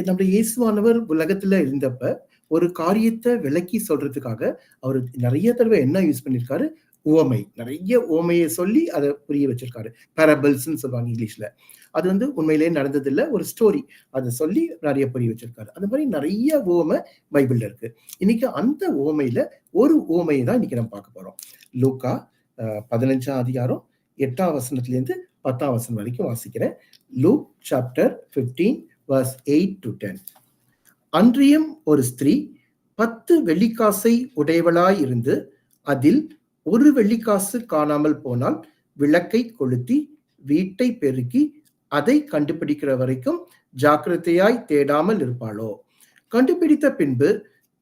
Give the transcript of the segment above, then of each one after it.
நம்முடைய இயேசுவானவர் உலகத்துல இருந்தப்ப ஒரு காரியத்தை விளக்கி சொல்றதுக்காக அவர் நிறைய தடவை என்ன யூஸ் பண்ணிருக்காரு? உவமை. நிறைய உவமையை சொல்லி அதை புரிய வச்சிருக்காரு. பேரபிள்ஸ்ன்னு சொல்லுவாங்க இங்கிலீஷ்ல. அது உண்மையிலேயே நடந்ததில்ல, ஒரு ஸ்டோரி. அதை சொல்லி நிறைய புரிய வச்சிருக்காரு. அந்த மாதிரி நிறைய உவமை பைபிள்ல இருக்கு. இன்னைக்கு அந்த உவமையில ஒரு உவமையை தான் இன்னைக்கு நம்ம பார்க்க போறோம். லூக்கா 15ஆம் அதிகாரம் 8ஆம் வசனத்திலிருந்து 10ஆம் வசனம் வரைக்கும் வாசிக்கிறேன். Look chapter 15 verse 8 to 10. அன்றியும் ஒரு ஸ்திரீ 10 வெள்ளிக்காசை உடையவளாய் இருந்து அதில் ஒரு வெள்ளிக்காசு காணாமல் போனால் விளக்கை கொளுத்தி வீட்டை பெருக்கி அதை கண்டுபிடிக்கிற வரைக்கும் ஜாக்கிரதையாய் தேடாமல் இருப்பாளோ? கண்டுபிடித்த பின்பு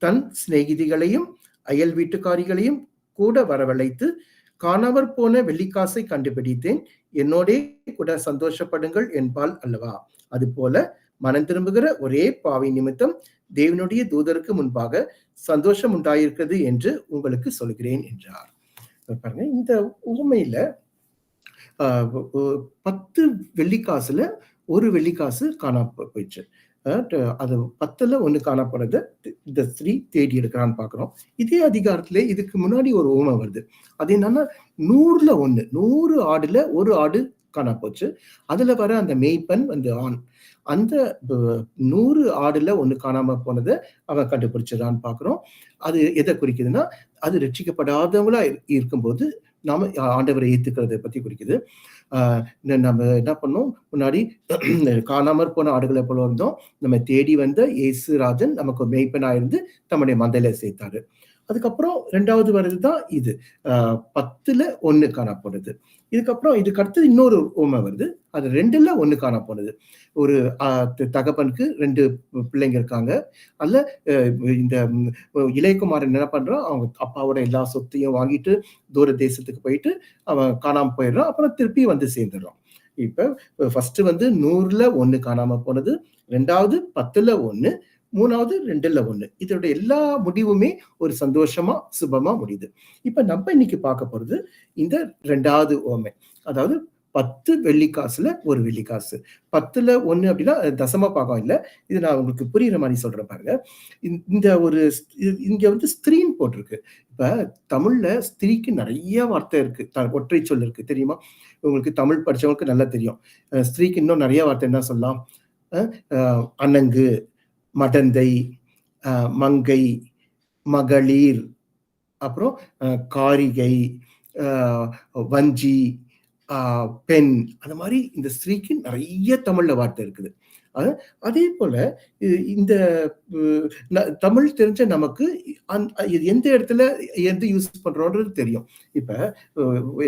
தன் சிநேகிதிகளையும் அயல் வீட்டுக்காரிகளையும் கூட வரவழைத்து, காணாமற் போன வெள்ளிக்காசை கண்டுபிடித்தேன், என்னோடே கூட சந்தோஷப்படுங்கள் என்பாள் அல்லவா? அதுபோல மனம் திரும்புகிற ஒரே பாவி நிமித்தம் தேவனுடைய தூதருக்கு முன்பாக சந்தோஷம் உண்டாயிருக்கிறது என்று உங்களுக்கு சொல்கிறேன் என்றார். பாருங்க, இந்த உண்மையில 10 வெள்ளிக்காசுல ஒரு வெள்ளிக்காசு காணாம போயிடுச்சு. அது 10ல 1 காணப்படுறத இந்த ஸ்திரீ தேடி எடுக்கிறான்னு பாக்குறோம். இதே அதிகாரத்துல இதுக்கு முன்னாடி ஒரு உவமை வருது. அது என்னன்னா, 100ல 1, 100 ஆடுல ஒரு ஆடு காணா போச்சு. அதுல வர அந்த மேய்ப்பன் ஆண். அந்த 100 ஆடுல 1 காணாம போனதை அவன் கண்டுபிடிச்சிடான்னு பாக்குறோம். அது எதை குறிக்குதுன்னா, அது ரட்சிக்கப்படாதவங்களா இருக்கும்போது நாம ஆண்டவரை ஏத்துக்கிறத பத்தி குறிக்குது. நம்ம என்ன பண்ணோம், முன்னாடி காணாமற் போன ஆடுகளை போல இருந்தோம். நம்ம தேடி வந்த இயேசுராஜன் நமக்கு மேய்ப்பனா இருந்து தம்முடைய மந்தையில சேர்த்தாரு. அதுக்கப்புறம் 2வது வருதுதான் இது. 10ல 1 காணப்படுது. இதுக்கப்புறம் இதுக்கு அடுத்தது இன்னொரு உவமை வருது. அது 2ல 1 காணப்படுது. ஒரு தகப்பனுக்கு 2 பிள்ளைங்க இருக்காங்க. அதுல இந்த இளையகுமாரன் என்ன பண்றான், அவங்க அப்பாவோட எல்லா சொத்தையும் வாங்கிட்டு தூர தேசத்துக்கு போயிட்டு அவன் காணாம போயிடுறான். அப்புறம் திருப்பி சேர்ந்துடுறான். இப்ப ஃபர்ஸ்ட் 100ல 1 காணாம போனது, 2வது 10ல 1, 3வது 2ல 1. இதோட எல்லா முடிவுமே ஒரு சந்தோஷமா சுபமா முடியுது. இப்ப நம்ம இன்னைக்கு பார்க்க போறது இந்த 2வது உவமை. அதாவது 10 வெள்ளிக்காசுல ஒரு வெள்ளிக்காசு. 10ல 1 அப்படின்னா தசம பாகம் இல்ல. இது நான் உங்களுக்கு புரியுற மாதிரி சொல்றேன் பாருங்க. இந்த ஒரு இங்க ஸ்திரீன்னு போட்டிருக்கு. இப்ப தமிழ்ல ஸ்திரீக்கு நிறைய வார்த்தை இருக்கு, ஒற்றை சொல் இருக்கு, தெரியுமா? உங்களுக்கு தமிழ் படிச்சவங்களுக்கு நல்லா தெரியும். ஸ்திரீக்கு இன்னும் நிறைய வார்த்தை என்ன சொல்லலாம்? அணங்கு, மடந்தை, மங்கை, மகளிர், அப்புறம் காரிகை, வஞ்சி, பெண். அந்த மாதிரி இந்த ஸ்திரீக்கு நிறைய தமிழ்ல வார்த்தை இருக்குது. அதே போல இந்த தமிழ் தெரிஞ்ச நமக்கு எந்த இடத்துல எந்த யூஸ் பண்றோம்ன்றது தெரியும். இப்ப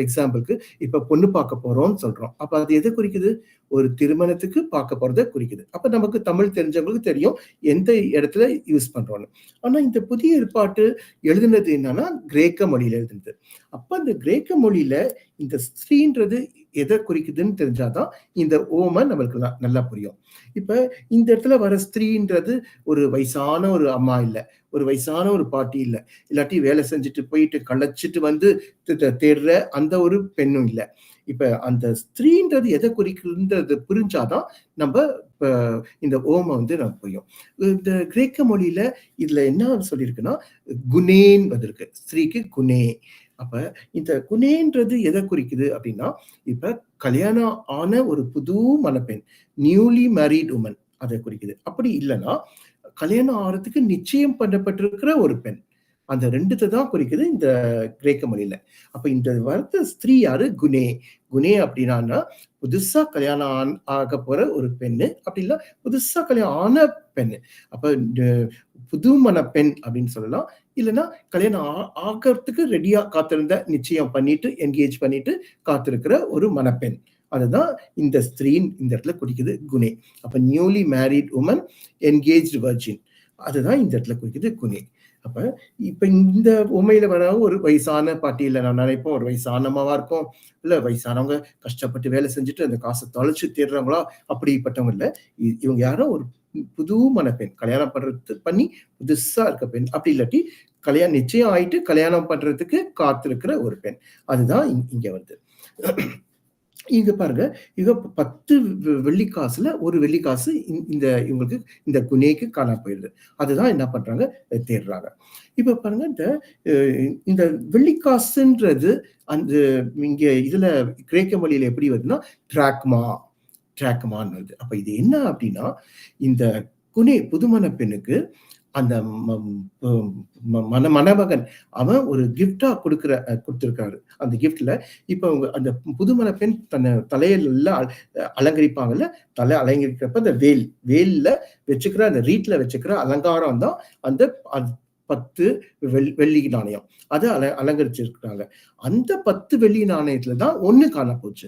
எக்ஸாம்பிளுக்கு இப்ப பொண்ணு பார்க்க போறோம்னு சொல்றோம். அப்ப அது எதை குறிக்குது? ஒரு திருமணத்துக்கு பார்க்க போறதை குறிக்குது. அப்ப நமக்கு தமிழ் தெரிஞ்சவங்களுக்கு தெரியும் எந்த இடத்துல யூஸ் பண்றோம்னு. ஆனா இந்த புதிய ஏற்பாட்டு எழுதுனது என்னன்னா, கிரேக்க மொழியில எழுதுனது. அப்ப அந்த கிரேக்க மொழியில இந்த ஸ்திரீன்றது எதை குறிக்குதுன்னு தெரிஞ்சாதான் இந்த ஓமை நம்மளுக்கு நல்லா புரியும். இப்ப இந்த இடத்துல வர ஸ்திரீன்றது ஒரு வயசான ஒரு அம்மா இல்ல, ஒரு வயசான ஒரு பாட்டி இல்ல, இல்லாட்டி வேலை செஞ்சுட்டு போயிட்டு களைச்சிட்டு தேடுற அந்த ஒரு பெண்ணும் இல்ல. இப்ப அந்த ஸ்திரீன்றது எதை குறிக்குதுன்றது புரிஞ்சாதான் நம்ம இந்த ஓமை நம்ம புரியும். இந்த கிரேக்க மொழியில இதுல என்ன சொல்லியிருக்குன்னா, குனேன் வந்திருக்கு. ஸ்திரீக்கு குனே. அப்ப இந்த குனேன்றது எதை குறிக்குது அப்படின்னா, இப்ப கல்யாணம் ஆன ஒரு புது மணப்பெண், நியூலி மேரிட் உமன், அதை குறிக்குது. அப்படி இல்லைன்னா கல்யாணம் ஆகிறதுக்கு நிச்சயம் பண்ணப்பட்டிருக்கிற ஒரு பெண். அந்த 2த்தை தான் குறிக்குது இந்த கிரேக்க மொழியில. அப்ப இந்த வார்த்தை ஸ்திரீ யாரு? குனே. குனே அப்படின்னா புதுசா கல்யாணம் ஆக போற ஒரு பெண்ணு, அப்படி இல்ல புதுசா கல்யாணம் ஆன பெண்ணு. அப்ப புது மணப்பெண் அப்படின்னு சொல்லலாம். இல்லைன்னா கல்யாணம் ஆகிறதுக்கு ரெடியா காத்திருந்த, நிச்சயம் பண்ணிட்டு என்கேஜ் பண்ணிட்டு காத்திருக்கிற ஒரு மணப்பெண். அதுதான் இந்த ஸ்திரீன் இந்த இடத்துல குறிக்குது குனே. அப்ப newly married woman, engaged virgin, அதுதான் இந்த இடத்துல குறிக்குது குனே. அப்ப இப்ப இந்த உண்மையில வர ஒரு வயசான பாட்டி இல்ல, நான் நினைப்போம் ஒரு வயசான அம்மாவா இருக்கும், இல்ல வயசானவங்க கஷ்டப்பட்டு வேலை செஞ்சுட்டு அந்த காசை தொலைச்சு தேடுறவங்களா, அப்படிப்பட்டவங்க இல்ல. இவங்க யாரும் ஒரு புது மணப்பெண், கல்யாணம் பண்ணி புதுசா இருக்க பெண், அப்படி இல்லாட்டி கல்யாணம் நிச்சயம் ஆயிட்டு கல்யாணம் பண்றதுக்கு காத்திருக்கிற ஒரு பெண். அதுதான் இங்க வருது. இங்க பாருங்க, இங்க 10 வெள்ளிக்காசுல 1 வெள்ளிக்காசு இந்த இவங்களுக்கு இந்த குனேக்கு காணாம போயிருது. அதுதான் என்ன பண்றாங்க? தேடுறாங்க. இப்ப பாருங்க, இந்த வெள்ளிக்காசுன்றது அந்த இங்க இதுல கிரேக்க மொழியில எப்படி வருதுன்னா, டிராக்மா டிராக்மான்னு வருது. அப்ப இது என்ன அப்படின்னா, இந்த குனே புதுமண பெண்ணுக்கு அந்த மணமகன் அவன் ஒரு கிஃப்டா கொடுத்திருக்காரு. அந்த கிஃப்ட்ல இப்ப அவங்க அந்த புதுமண பெண் தன்னை தலையில அலங்கரிப்பாங்கல்ல, தலை அலங்கரிக்கிறப்ப அந்த வேல்ல வச்சுக்கிற அந்த ரீட்ல வச்சுக்கிற அலங்காரம் தான் அந்த 10 வெள்ளி நாணயம். அதை அலங்கரிச்சிருக்கிறாங்க. அந்த 10 வெள்ளி நாணயத்துல தான் 1 காண போச்சு.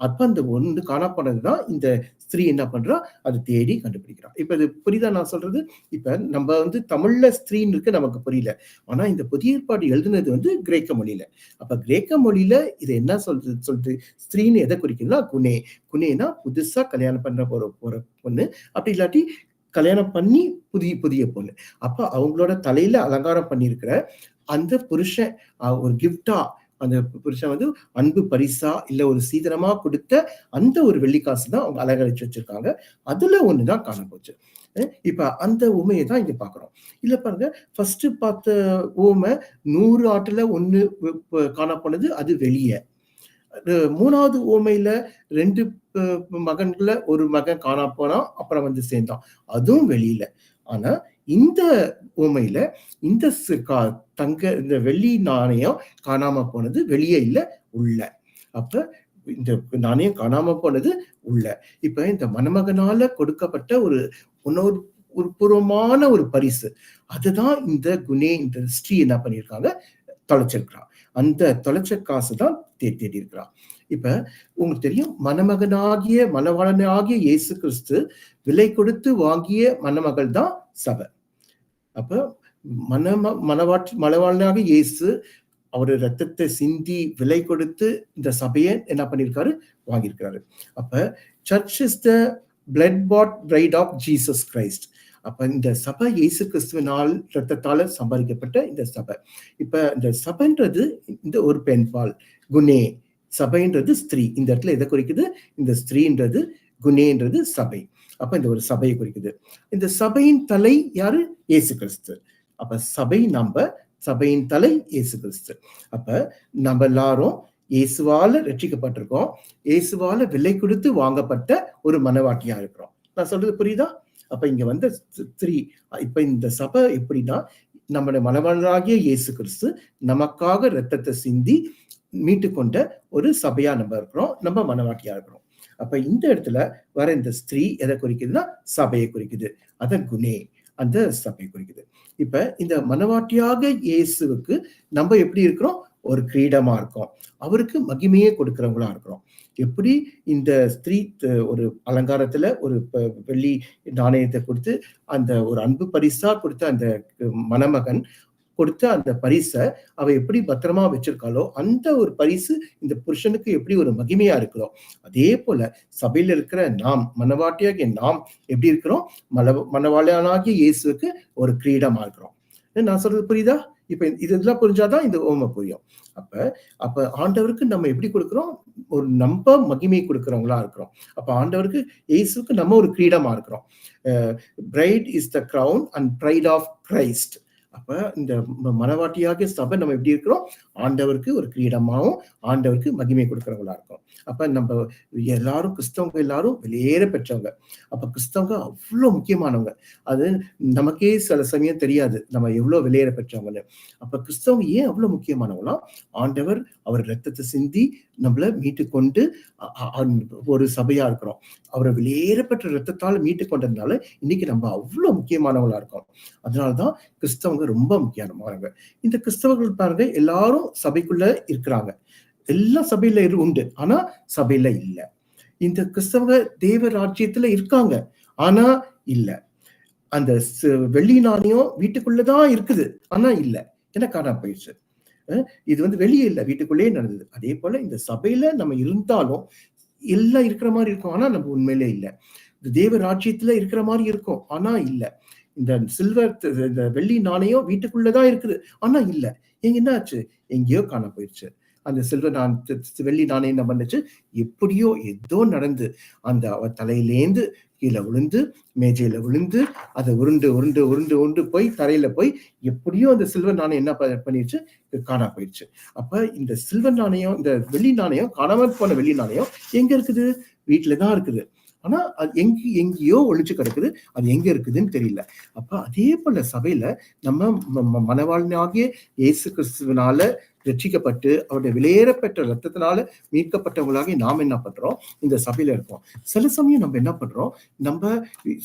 அப்ப அந்த 1 காணப்பனதுதான் இந்த ஸ்திரீ என்ன பண்றா? அதை தேடி கண்டுபிடிக்கிறா. இப்ப இது புரியுதா நான் சொல்றது? இப்ப நம்ம தமிழ்ல ஸ்திரீன்னு இருக்கு, நமக்கு புரியல. ஆனா இந்த புதிய ஏற்பாடு எழுதுனது கிரேக்க மொழியில. அப்ப கிரேக்க மொழியில இது என்ன சொல்றது ஸ்திரீன்னு எதை குறிக்குதுன்னா குனே. குனேனா புதுசா கல்யாணம் பண்ண போற பொண்ணு. அப்படி இல்லாட்டி கல்யாணம் பண்ணி புதிய பொண்ணு. அப்ப அவங்களோட தலையில அலங்காரம் பண்ணியிருக்கிற அந்த புருஷன் ஒரு கிஃப்டா அந்த புருஷன் அன்பு பரிசா இல்ல ஒரு சீதனமா கொடுத்த அந்த ஒரு வெள்ளிக்காசு தான் அவங்க அலங்கரிச்சு வச்சிருக்காங்க. அதுல ஒண்ணுதான் காண போச்சு. இப்ப அந்த உமையை தான் இங்க பாக்குறோம். இல்ல பாருங்க, ஃபர்ஸ்ட் பார்த்த ஊமை 100 ஆட்டுல 1 காணப்போனது, அது வெளியே. 3வது ஊமையில 2 மகன்கள 1 மகன் காணா போனான், அப்புறம் சேர்ந்தான். அதுவும் வெளியில. ஆனா இந்த ஊமையில இந்த இந்த வெள்ளி நாணயம் காணாம போனது வெளியே இல்ல, உள்ள. அப்ப இந்த நாணயம் காணாம போனது உள்ள. இப்ப இந்த மணமகனால கொடுக்கப்பட்ட ஒரு பூர்வமான ஒரு பரிசு, அதுதான் இந்த குனே இந்த ஸ்ரீ என்ன பண்ணியிருக்காங்க? தொலைச்சிருக்கிறான். அந்த தொலைச்ச காசு தான் தேடி இருக்கிறான். இப்ப உங்களுக்கு தெரியும், மணமகனாகிய மணவாளனாகிய இயேசு கிறிஸ்து விலை கொடுத்து வாங்கிய மணமகள் தான் சபை. அப்ப மணவாளனாக இயேசு அவரு ரத்தத்தை சிந்தி விலை கொடுத்து இந்த சபையை என்ன பண்ணிருக்காரு? வாங்கியிருக்காரு. அப்ப church is the blood bought bride of Jesus Christ. அப்ப இந்த சபை இயேசு கிறிஸ்துவினால் ரத்தத்தால சம்பாதிக்கப்பட்ட இந்த சபை. இப்ப இந்த சபைன்றது இந்த ஒரு பெண்பால் குனே, சபைன்றது ஸ்திரீ. இந்த இடத்துல எதை குறிக்குது? இந்த ஸ்திரீன்றது குனேன்றது சபை. அப்ப இந்த ஒரு சபையை குறிக்குது. இந்த சபையின் தலை யாரு? இயேசு கிறிஸ்து. அப்ப சபை சபையின் தலை இயேசு கிறிஸ்து. அப்ப நம்ம எல்லாரும் இயேசுவால ரட்சிக்கப்பட்டிருக்கோம். இயேசுவால விலை கொடுத்து வாங்கப்பட்ட ஒரு மனவாட்டியா இருக்கிறோம். நான் சொல்றது புரியுதா? அப்ப இங்க ஸ்திரீ, இப்ப இந்த சபை எப்படின்னா, நம்முடைய மனவாளனாகிய இயேசு கிறிஸ்து நமக்காக ரத்தத்தை சிந்தி மீட்டு கொண்ட ஒரு சபையா நம்ம இருக்கிறோம், நம்ம மனவாட்டியா இருக்கிறோம். அப்ப இந்த இடத்துல வர இந்த ஸ்திரீ எதை குறிக்குதுன்னா சபையை குறிக்குது. அத குனே, அந்த சபை குறிக்குது. இப்ப இந்த மனவாட்டியாக இயேசுவுக்கு நம்ம எப்படி இருக்கிறோம்? ஒரு கிரீடமா இருக்கோம். அவருக்கு மகிமையே கொடுக்கிறவங்களா இருக்கிறோம். எப்படி இந்த ஸ்திரீ ஒரு அலங்காரத்துல ஒரு வெள்ளி நாணயத்தை கொடுத்து அந்த ஒரு அன்பு பரிசா கொடுத்த அந்த மணமகன் கொடுத்த அந்த பரிசை அவ எப்படி பத்திரமா வச்சிருக்காளோ, அந்த ஒரு பரிசு இந்த புருஷனுக்கு எப்படி ஒரு மகிமையா இருக்கிறோம், அதே போல சபையில இருக்கிற நாம், மனவாட்டியாகிய நாம் எப்படி இருக்கிறோம்? மனவாளியானாகிய இயேசுக்கு ஒரு கிரீடமா இருக்கிறோம். நான் சொல்றது புரியுதா? இப்ப இதெல்லாம் புரிஞ்சாதான் இந்த ஓம புரியும். அப்ப ஆண்டவருக்கு நம்ம எப்படி கொடுக்கிறோம்? ஒரு நம்ப மகிமை கொடுக்கிறவங்களா இருக்கிறோம். அப்ப ஆண்டவருக்கு இயேசுக்கு நம்ம ஒரு கிரீடமா இருக்கிறோம். Bride is the crown and bride of Christ. அப்ப இந்த மனவாட்டியாக சபை நம்ம எப்படி இருக்கிறோம்? ஆண்டவருக்கு ஒரு கிரீடமாகவும் ஆண்டவருக்கு மகிமை கொடுக்கிறவங்களா இருக்கும். அப்ப நம்ம எல்லாரும் கிறிஸ்தவங்க எல்லாரும் வெளியேற பெற்றவங்க. அப்ப கிறிஸ்தவங்க அவ்வளவு முக்கியமானவங்க. அது நமக்கே சில சமயம் தெரியாது நம்ம எவ்வளவு வெளியேற பெற்றவங்கன்னு. அப்ப கிறிஸ்தவங்க ஏன் அவ்வளவு முக்கியமானவங்களா? ஆண்டவர் அவர் ரத்தத்தை சிந்தி நம்மள மீட்டு கொண்டு ஒரு சபையா இருக்கிறோம். அவரை வெளியேறப்பட்ட ரத்தத்தால் மீட்டு கொண்டதுனால இன்னைக்கு நம்ம அவ்வளவு முக்கியமானவங்களா இருக்கோம். அதனாலதான் கிறிஸ்தவங்க ரொம்ப முக்கியமானவங்க. இந்த கிறிஸ்தவர்கள் பாருங்க, எல்லாரும் சபைக்குள்ள இருக்கிறாங்க. எல்லா சபையில உண்டு, ஆனா சபையில இல்ல. இந்த கிறிஸ்தவங்க தேவ ராஜ்யத்துல இருக்காங்க, ஆனா இல்ல. அந்த வெள்ளி நாணயம் வீட்டுக்குள்ளதான் இருக்குது, ஆனா இல்ல. என்ன காணாம போயிடுச்சு. இது வெளியே இல்ல, வீட்டுக்குள்ளேயே நடந்தது. அதே போல இந்த சபையில நம்ம இருந்தாலும் எல்லாம் இருக்கிற மாதிரி இருக்கும், ஆனா நம்ம உண்மையிலே இல்ல. இந்த தேவ ராஜ்யத்துல இருக்கிற மாதிரி இருக்கும், ஆனா இல்ல. இந்த சில்வர் இந்த வெள்ளி நாணயம் வீட்டுக்குள்ளதான் இருக்குது, ஆனா இல்ல. எங்க என்ன ஆச்சு? எங்கேயோ காண போயிடுச்சு. அந்த வெள்ளி நாணயம் என்ன பண்ணுச்சு, எப்படியோ ஏதோ நடந்து அந்த அவ தலையிலேந்து கீழே விழுந்து, மேஜையில விழுந்து, அதை உருண்டு உருண்டு உருண்டு உருண்டு போய் தரையில போய் எப்படியோ அந்த சில்வர் நாணயம் என்ன பண்ணிடுச்சு, காணா போயிடுச்சு. அப்ப இந்த சில்வர் நாணயம், இந்த வெள்ளி நாணயம், காணாமல் போன வெள்ளி நாணயம் எங்க இருக்குது? வீட்டுலதான் இருக்குது. ஆனா அது எங்கேயோ ஒளிச்சு கிடக்குது. அது எங்க இருக்குதுன்னு தெரியல. அப்ப அதே போல சபையில நம்ம மனவாளனாகிய இயேசு கிறிஸ்துவினால ரட்சிக்கப்பட்டு அவருடைய விலையேறப்பெற்ற ரத்தத்தினால மீட்கப்பட்டவங்களாக நாம் என்ன பண்றோம்? இந்த சபையில இருக்கோம். சில சமயம் நம்ம என்ன பண்றோம்? நம்ம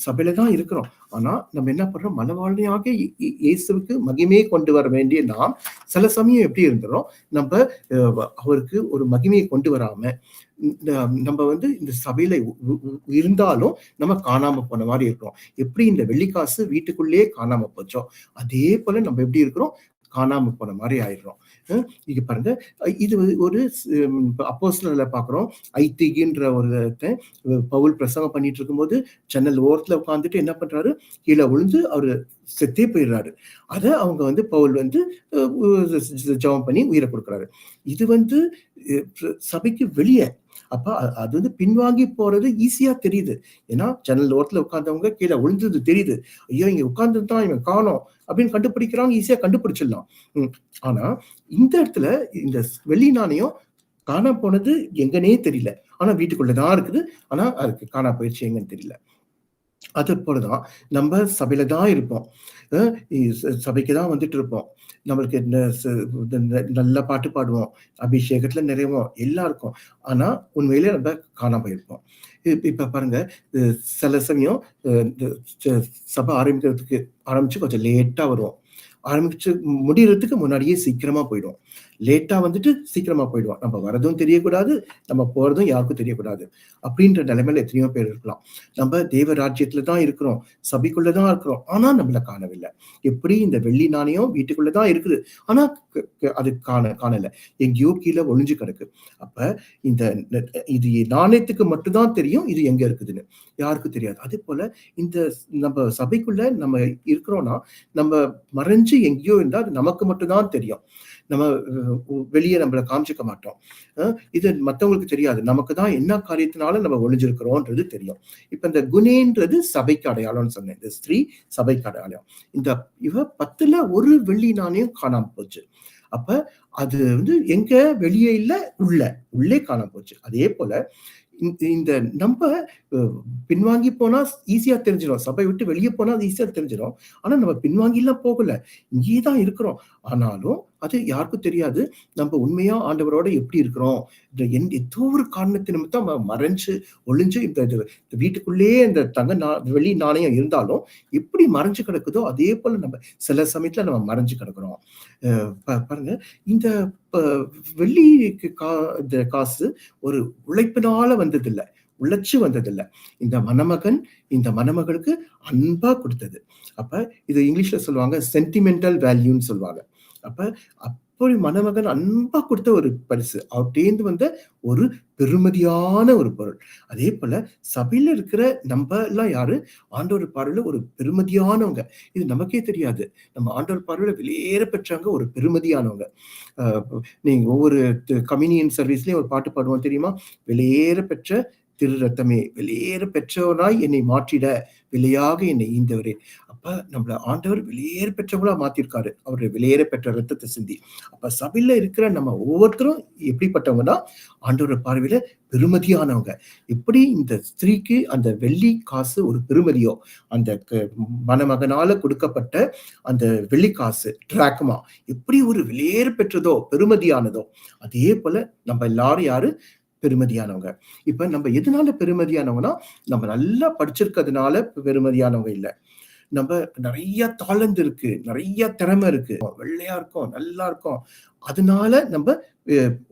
சபையில தான் இருக்கிறோம். ஆனா நம்ம என்ன பண்றோம்? மனவாளனாக இயேசுவுக்கு மகிமையை கொண்டு வர வேண்டிய நாம் சில சமயம் எப்படி இருந்துறோம்? நம்ம அவருக்கு ஒரு மகிமையை கொண்டு வராம நம்ம இந்த சபையில இருந்தாலும் நம்ம காணாம போன மாதிரி இருக்கிறோம். எப்படி இந்த வெள்ளிக்காசு வீட்டுக்குள்ளேயே காணாம போச்சோ அதே போல நம்ம எப்படி இருக்கிறோம்? காணாம போன மாதிரி ஆயிடுறோம். இங்க பாருங்க, இது ஒரு அப்போஸ்தலர்ல பாக்குறோம். ஐத்திகின்ற ஒரு பவுல் பிரசங்கம் பண்ணிட்டு இருக்கும்போது ஜன்னல் ஓரத்துல உட்காந்துட்டு என்ன பண்றாரு? கீழே விழுந்து அவரு செத்தே போயிடுறாரு. அத அவங்க பவுல் ஜெபம் பண்ணி உயிரை கொடுக்குறாரு. இது சபைக்கு வெளியே. அப்ப அது பின்வாங்கி போறது ஈஸியா தெரியுது. ஏன்னா ஜன்னல் ஓரத்துல உட்கார்ந்தவங்க கீழே விழுந்தது தெரியுது. ஐயோ இங்க உட்கார்ந்துதான் இவன் காணோம் அப்படின்னு கண்டுபிடிக்கிறாங்க, ஈஸியா கண்டுபிடிச்சிடலாம். ஆனா இந்த இடத்துல இந்த வெள்ளி நாணயம் காணா போனது எங்கன்னே தெரியல. ஆனா வீட்டுக்குள்ளதான் இருக்குது. ஆனா அதுக்கு காணா போயிடுச்சு எங்கன்னு தெரியல. அது போலதான் நம்ம சபையில தான் இருப்போம். சபைக்கு தான் வந்துட்டு இருப்போம். நம்மளுக்கு நல்ல பாட்டு பாடுவோம், அபிஷேகத்துல நிறைவோம், எல்லாம் இருக்கும். ஆனா உண்மையிலே நம்ம காணாம போயிருப்போம். இப்ப பாருங்க, சில சமயம் சபை ஆரம்பிச்சு கொஞ்சம் லேட்டா வருவோம். ஆரம்பிச்சு முடியறதுக்கு முன்னாடியே சீக்கிரமா போயிடும். லேட்டா சீக்கிரமா போயிடுவோம். நம்ம வரதும் தெரியக்கூடாது, நம்ம போறதும் யாருக்கும் தெரியக்கூடாது. அப்படின்ற நிலைமையில எத்தனையோ பேர் இருக்கலாம். நம்ம தேவ ராஜ்யத்துல தான் இருக்கிறோம், சபைக்குள்ளதான் இருக்கிறோம். ஆனா நம்மள காணவில்லை. எப்படி இந்த வெள்ளி நாணயம் வீட்டுக்குள்ளதான் இருக்குது, ஆனா அது காணல, எங்கேயோ கீழே ஒளிஞ்சு கிடக்கு. அப்ப இது நாணயத்துக்கு மட்டும்தான் தெரியும் இது எங்க இருக்குதுன்னு, யாருக்கும் தெரியாது. அதே போல இந்த நம்ம சபைக்குள்ள நம்ம இருக்கிறோம்னா நம்ம மறைஞ்சு எங்கேயோ இருந்தா அது நமக்கு மட்டும்தான் தெரியும். நம்ம வெளியே நம்மள காமிச்சிக்க மாட்டோம். இது மற்றவங்களுக்கு தெரியாது. நமக்கு தான் என்ன காரியத்தினால நம்ம ஒளிஞ்சிருக்கிறோம்ன்றது தெரியும். இப்ப இந்த குணேன்றது சபைக்கு அடையாளம்னு சொன்னேன். இந்த ஸ்திரீ சபைக்கு அடையாளம். இவ 10ல ஒரு வெள்ளி நாணயம் காணாம போச்சு. அப்ப அது எங்க வெளியே இல்ல, உள்ளே காணாம போச்சு. அதே போல இந்த நம்ம பின்வாங்கி போனா ஈஸியா தெரிஞ்சிடும். சபை விட்டு வெளியே போனா அது ஈஸியா தெரிஞ்சிடும். ஆனா நம்ம பின்வாங்கி எல்லாம் போகல, இங்கேதான் இருக்கிறோம். ஆனாலும் அது யாருக்கும் தெரியாது நம்ம உண்மையா ஆண்டவரோட எப்படி இருக்கிறோம். ஏதோ ஒரு காரணத்தை நிமித்தம் மறைஞ்சு ஒளிஞ்சு இந்த வீட்டுக்குள்ளேயே இந்த வெள்ளி நாணயம் இருந்தாலும் எப்படி மறைஞ்சு கிடக்குதோ அதே போல நம்ம சில சமயத்துல நம்ம மறைஞ்சு கிடக்குறோம். பாருங்க, இந்த வெள்ளி காசு ஒரு உழைப்பினால வந்ததில்லை, உழைச்சு வந்ததில்லை. இந்த மணமகன் இந்த மணமகளுக்கு அன்பா கொடுத்தது. அப்ப இது இங்கிலீஷ்ல சொல்லுவாங்க சென்டிமெண்டல் வேல்யூன்னு சொல்லுவாங்க. அப்ப அப்படி மணமகன் அன்பா கொடுத்த ஒரு பரிசு, அவர்கிட்டேந்து வந்த ஒரு பெருமதியான ஒரு பொருள். அதே போல சபையில இருக்கிற நம்ம எல்லாம் யாரு? ஆண்டவர் பார்வையில ஒரு பெருமதியானவங்க. இது நமக்கே தெரியாது. நம்ம ஆண்டவர் பார்வையில வெளியேற பெற்றவங்க, ஒரு பெருமதியானவங்க. நீங்க ஒவ்வொரு கம்யூனியன் சர்வீஸ்லயும் ஒரு பாட்டு பாடுவோம் தெரியுமா? வெளியேற பெற்ற திரு ரத்தமே, வெளியேற பெற்றவனாய் என்னை மாற்றிட விலையாக என்னை ஈந்தவரே. அப்ப நம்மள ஆண்டவர் வெளியேற பெற்றவங்களா மாத்திருக்காரு, அவருடைய வெளியேற பெற்ற ரத்தத்தை சிந்தி. அப்ப சபையில இருக்கிற நம்ம ஒவ்வொருத்தரும் எப்படிப்பட்டவங்கன்னா ஆண்டவர் பார்வையில பெருமதியானவங்க. எப்படி இந்த ஸ்திரீக்கு அந்த வெள்ளி காசு ஒரு பெருமதியோ, அந்த மணமகனால கொடுக்கப்பட்ட அந்த வெள்ளி காசு டிராக்மா எப்படி ஒரு வெளியேற பெற்றதோ பெருமதியானதோ, அதே போல நம்ம எல்லாரும் யாரு? பெருமதியானவங்க. இப்ப நம்ம எதனால பெருமதியானவங்கன்னா, நம்ம நல்லா படிச்சிருக்கிறதுனால பெருமதியானவங்க இல்ல. நம்ம நிறைய தாளந்து இருக்கு, நிறைய திறமை இருக்கு, வெள்ளையா இருக்கும், நல்லா இருக்கும், அதனால நம்ம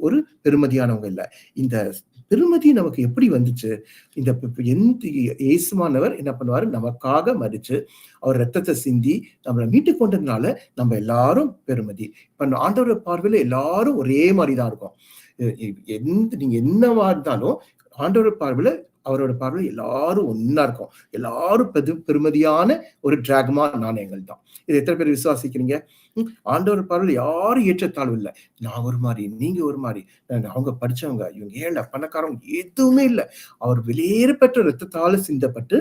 ஒரு பெருமதியானவங்க இல்ல. இந்த பெருமதி நமக்கு எப்படி வந்துச்சு? இந்த இயேசுவானவர் என்ன பண்ணுவாரு? நமக்காக மரிச்சு அவர் ரத்தத்தை சிந்தி நம்மளை மீட்டு கொண்டதுனால நம்ம எல்லாரும் பெருமதி. இப்ப ஆண்டவர் பார்வையில எல்லாரும் ஒரே மாதிரிதான் இருக்கும். நீங்க என்னவா இருந்தாலும் ஆண்டவர் பார்வையில அவரோட பார்வையில எல்லாரும் ஒண்ணா இருக்கோம். எல்லாரும் பெருமதியான ஒரு டிராக்மா நாணயங்கள் தான். இத எத்தன பேர் விசுவாசிக்கிறீங்க? ஆண்டவர் பார்வையில யாரும் ஏற்றத்தாழ்வு இல்ல. நான் ஒரு மாரி, நீங்க ஒரு மாரி, அவங்க படிச்சவங்க, இவங்க ஏழை, பணக்காரவங்க எதுவுமே இல்ல. அவர் வெளியேறப்பெற்ற இரத்தத்தால சிந்தப்பட்டு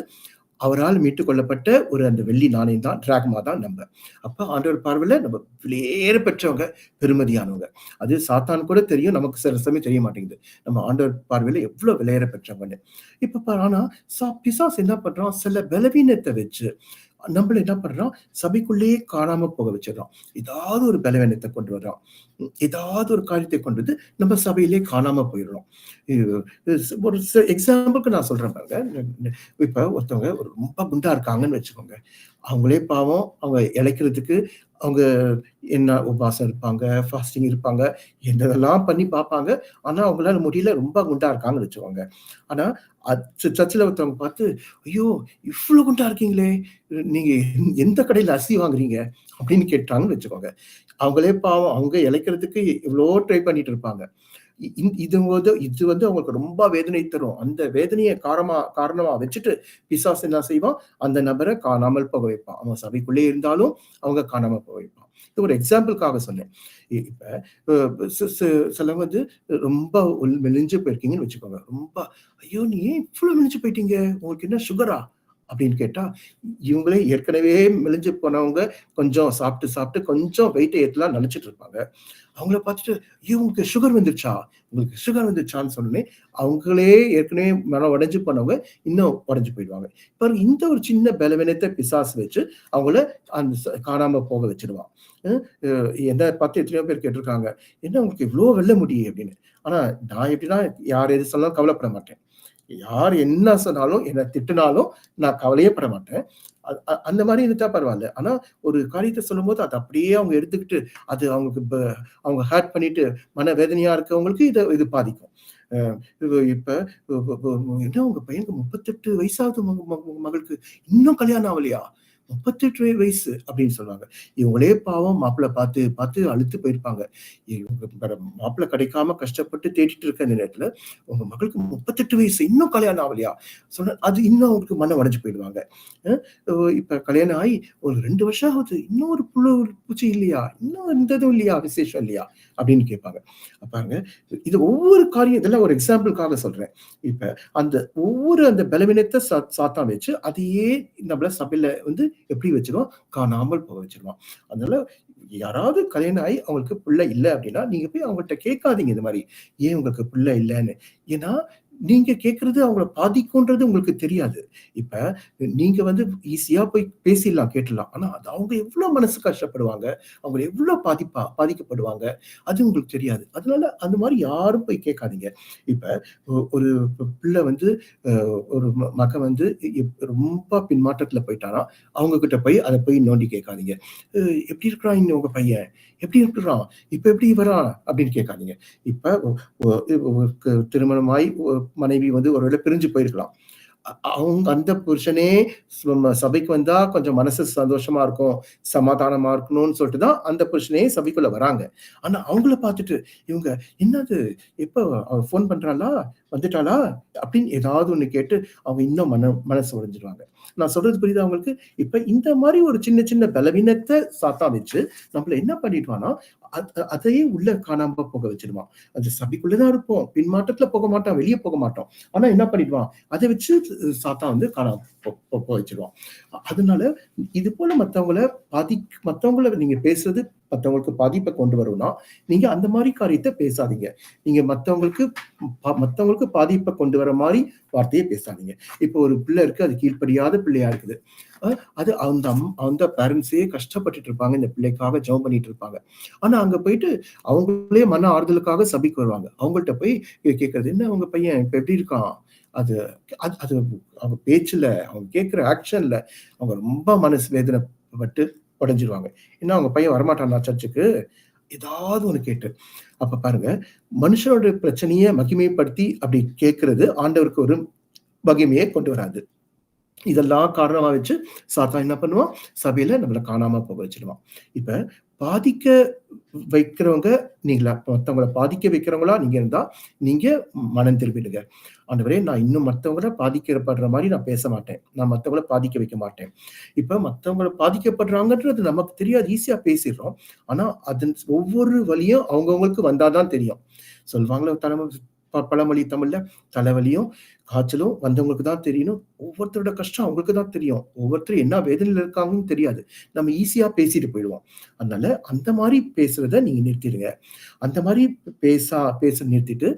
அவரால் மீட்டுக் கொள்ளப்பட்ட ஒரு அந்த வெள்ளி நாணயம் தான் டிராக்மா தான் நம்ம. அப்ப ஆண்டவர் பார்வையில நம்ம விலையேற பெற்றவங்க, பெருமதியானவங்க. அது சாத்தான் கூட தெரியும். நமக்கு சில சமயம் தெரிய மாட்டேங்குது. நம்ம ஆண்டவர் பார்வையில எவ்வளவு விலையேற பெற்றவங்கன்னு. இப்ப ஆனா பிசாசு என்ன பண்றான்? சில பலவீனத்த வச்சு நம்மள என்ன பண்றான்? சபைக்குள்ளேயே காணாம போக வச்சிடுறான். ஏதாவது ஒரு பலவீனத்த கொண்டு வர்றான். ஏதாவது ஒரு காரியத்தை கொண்டு வந்து நம்ம சபையிலே காணாம போயிடுறோம். ஒரு எக்ஸாம்பிளுக்கு நான் சொல்றேன் பாருங்க. இப்ப ஒருத்தவங்க ரொம்ப குண்டா இருக்காங்கன்னு வச்சுக்கோங்க. அவங்களே பாவம் அவங்க இளைக்கிறதுக்கு அவங்க என்ன உபவாசம் இருப்பாங்க, ஃபாஸ்டிங் இருப்பாங்க, என்னதெல்லாம் பண்ணி பார்ப்பாங்க. ஆனா அவங்களால முடியல, ரொம்ப குண்டா இருக்காங்கன்னு வச்சுக்கோங்க. ஆனா சர்ச்சுல ஒருத்தவங்க பார்த்து, "ஐயோ! இவ்ளோ குண்டா இருக்கீங்களே! நீங்க எந்த கடையில அரிசி வாங்குறீங்க?" அப்படின்னு கேட்டாங்கன்னு வச்சுக்கோங்க. அவங்களே பாவம் அவங்க இளைக்கிறதுக்கு எவ்வளவோ ட்ரை பண்ணிட்டு இருப்பாங்க. இது வந்து அவங்களுக்கு ரொம்ப வேதனை தரும். அந்த வேதனைய காரணமா வச்சுட்டு பிசாசு என்ன செய்வான்? அந்த நபர காணாமல் போக வைப்பான். அவன் சபைக்குள்ளே இருந்தாலும் அவங்க காணாம போக வைப்பான். இது ஒரு எக்ஸாம்பிள்க்காக சொன்னேன். இப்ப சிலவங்க வந்து ரொம்ப மெலிஞ்சு போயிருக்கீங்கன்னு வச்சுக்கோங்க. ரொம்ப, "ஐயோ! நீ ஏன் இவ்ளோ மெலிஞ்சு போயிட்டீங்க? உங்களுக்கு என்ன சுகரா?" அப்படின்னு கேட்டா, இவங்களே ஏற்கனவே மெலிஞ்சு போனவங்க கொஞ்சம் சாப்பிட்டு கொஞ்சம் வெயிட்ட ஏத்தலாம்னு நெனச்சுட்டு இருப்பாங்க. அவங்கள பார்த்துட்டு, "ஐயோ! உங்களுக்கு சுகர் வந்துருச்சா? உங்களுக்கு சுகர் வந்துருச்சான்னு?" சொன்னோனே, அவங்களே ஏற்கனவே மனம் உடைஞ்சு போனவங்க, இன்னும் உடைஞ்சு போயிடுவாங்க. பாருங்க, இந்த ஒரு சின்ன பலவீனத்த பிசாசு வச்சு, அவங்கள அந்த காணாம போக வச்சுருவான். அ என்ன பார்த்து எத்தனையோ பேர் கேட்டுருக்காங்க, "என்ன உங்களுக்கு இவ்ளோ வெள்ள முடி?" அப்படின்னு. ஆனா, நான் எப்படின்னா, யார் எது சொன்னாலும் கவலைப்பட மாட்டேன். யார் என்ன சொன்னாலும், என்ன திட்டுனாலும் நான் கவலையே பட மாட்டேன். அந்த மாரி இருந்துட்டா பரவால்ல. ஆனா, ஒரு காரியத்த சொல்லும்போது, அத அப்படியே அவங்க எடுத்துக்கிட்டு, அது அவங்களுக்கு அவங்க ஹர்ட் பண்ணிட்டு, மனவேதனையா இருக்கவங்களுக்கு இது பாதிக்கும். அ இப்ப என்ன உங்க பையனுக்கு 38 வயசாகுது மகளுக்கு. இன்னும் கல்யாணம் ஆவலையா? 38 வயசு அப்படின்னு சொல்லுவாங்க. இவங்களே பாவம் மாப்பிள்ளை பார்த்து அலுத்து போயிருப்பாங்க. இவங்க மாப்பிள்ளை கிடைக்காம கஷ்டப்பட்டு தேடிட்டு இருக்க இந்த நேரத்துல, உங்க மகளுக்கு 38 வயசு இன்னும் கல்யாணம் ஆவலையா? சொன்னா அது இன்னும் அவங்களுக்கு மனம் உடைஞ்சு போயிடுவாங்க. அ இப்ப கல்யாணம் ஆகி ஒரு 2 வருஷம் ஆகுது. இன்னும் ஒரு புழு பூச்சி இல்லையா? இன்னும் எந்த இதுவும் இல்லையா? விசேஷம் இல்லையா? அப்படின்னு கேட்பாங்க. பாருங்க, இது ஒவ்வொரு காரியம் இதெல்லாம் ஒரு எக்ஸாம்பிள்க்காக சொல்றேன். இப்ப அந்த ஒவ்வொரு அந்த பலவீனத்த சாத்தான் வச்சு, அதையே நம்மள சபையில வந்து எப்படி வச்சுருவான்? காணாமல் போக வச்சுருவான். அதனால யாராவது கல்யாணம் ஆகி அவங்களுக்கு பிள்ளை இல்ல அப்படின்னா, நீங்க போய் அவங்கள்ட்ட கேட்காதீங்க இந்த மாரி. ஏன் உங்களுக்கு பிள்ளை இல்லன்னு? ஏன்னா, நீங்க கேட்கிறது அவங்கள பாதிக்கும்ன்றது உங்களுக்கு தெரியாது. இப்ப நீங்க வந்து ஈஸியா போய் பேசிடலாம், கேட்டுறலாம். ஆனா, அது அவங்க எவ்ளோ மனசு கஷ்டப்படுவாங்க? அவங்க எவ்ளோ பாதிக்கப்படுவாங்க? அது உங்களுக்கு தெரியாது. அதனால அந்த மாரி யாரும் போய் கேட்காதீங்க. இப்ப ஒரு பிள்ளை வந்து ஒரு மகன் வந்து ரொம்ப பின்மாற்றத்துல போயிட்டாராம். அவங்க கிட்ட போய் அத போய் நோண்டி கேட்காதீங்க. "அ எப்படி இருக்கிறான் இன்னும் உங்க பையன்? எப்படி இருக்கிறான்? இப்ப எப்படி வரான்?" அப்படின்னு கேட்காதீங்க. இப்ப ஒ ஒ திருமணமாயி மனைவி வந்து ஒருவேளை பிரிஞ்சு போயிருக்கலாம். அவங்க அந்த புருஷனே சபைக்கு வந்தா கொஞ்சம் மனசு சந்தோஷமா இருக்கும், சமாதானமா இருக்கணும்னு சொல்லிட்டு தான் அந்த புருஷனே சபைக்குள்ள வராங்க. ஆனா அவங்கள பார்த்துட்டு இவங்க, "என்னது எப்ப அவ ஃபோன் பண்றாளா? வந்துட்டாளா?" அப்படின்னு ஏதாவது ஒண்ணு கேட்டு அவங்க இன்னும் மனசு உடைஞ்சிருவாங்க. நான் சொல்றது புரியுதா உங்களுக்கு? இப்ப இந்த மாரி ஒரு சின்ன சின்ன பலவீனத்த சாத்தான் வச்சு நம்மள என்ன பண்ணிடுவான்னா, அதையே உள்ள காணாம போக வச்சுடுவான். அது சபைக்குள்ள தான் இருப்போம். பின்மாற்றத்துல போக மாட்டான். வெளிய போக மாட்டோம். ஆனா என்ன பண்ணிடுவான்? அத வச்சு சாத்தான் வந்து காணாம போக வச்சுருவான். அதனால இது போல மத்தவங்கள நீங்க பேசுறது மத்தவங்களுக்கு பாதிப்ப கொண்டு வரும்னா, நீங்க அந்த மாரி காரியத்த பேசாதீங்க. நீங்க மத்தவங்களுக்கு பாதிப்ப கொண்டு வர மாரி வார்த்தைய பேசாதீங்க. இப்போ ஒரு பிள்ளை இருக்கு. அது கீழ்ப்படியாத பிள்ளையா இருக்குது. அ அது அந்த பேரண்ட்ஸே கஷ்டப்பட்டுட்டு இருப்பாங்க. இந்த பிள்ளைக்காக ஜெபம் பண்ணிட்டு இருப்பாங்க. ஆனா அங்க போயிட்டு அவங்களே மன ஆறுதலுக்காக சபைக்கு வருவாங்க. அவங்கள்ட்ட போய் கேட்கறது, "என்ன உங்க பையன் இப்ப எப்படி இருக்கான்?" அது அது அது அவங்க பேச்சுல, அவங்க கேட்கிற ஆக்ஷன்ல அவங்க ரொம்ப மனசு வேதனைப்பட்டு உடைஞ்சிருவாங்க. "என்ன உங்க பையன் வரமாட்டானா சர்ச்சுக்கு?" ஏதாவது ஒண்ணு கேட்டு. அப்ப பாருங்க, மனுஷனோட பிரச்சனைய மகிமைப்படுத்தி அப்படி கேட்கிறது ஆண்டவருக்கு ஒரு மகிமையை கொண்டு வராது. இதெல்லாம் காரணமா வச்சு சாத்தான் என்ன பண்ணுவான்? சபையில நம்மள காணாம போக வச்சுருவான். இப்ப பாதிக்க வைக்கிறவங்க நீங்களா? மத்தவங்கள பாதிக்க வைக்கிறவங்களா நீங்க இருந்தா, நீங்க மனம் திரும்பிடுங்க. ஆண்டவரே, நான் இன்னும் மத்தவங்கள பாதிக்கப்படுற மாரி நான் பேச மாட்டேன். நான் மத்தவங்கள பாதிக்க வைக்க மாட்டேன். இப்ப மத்தவங்கள பாதிக்கப்படுறாங்கன்றது நமக்கு தெரியாது. ஈஸியா பேசிர்றோம். ஆனா, அதன் ஒவ்வொரு வலியும் அவங்கவங்களுக்கு வந்தா தான் தெரியும். சொல்வாங்கல்ல பழமொழி தமிழ்ல, "தலைவலியும், காய்ச்சலும் வந்தவங்களுக்கு தான் தெரியணும். ஒவ்வொருத்தரோட கஷ்டம் அவங்களுக்கு தான் தெரியும். ஒவ்வொருத்தரும் என்ன வேதனையில இருக்காங்கன்னு தெரியாது." நம்ம ஈஸியா பேசிட்டு போயிடுவோம். அதனால அந்த மாரி பேசுறத நீங்க நிறுத்திடுங்க. அந்த மாரி பேச நிறுத்திட்டு,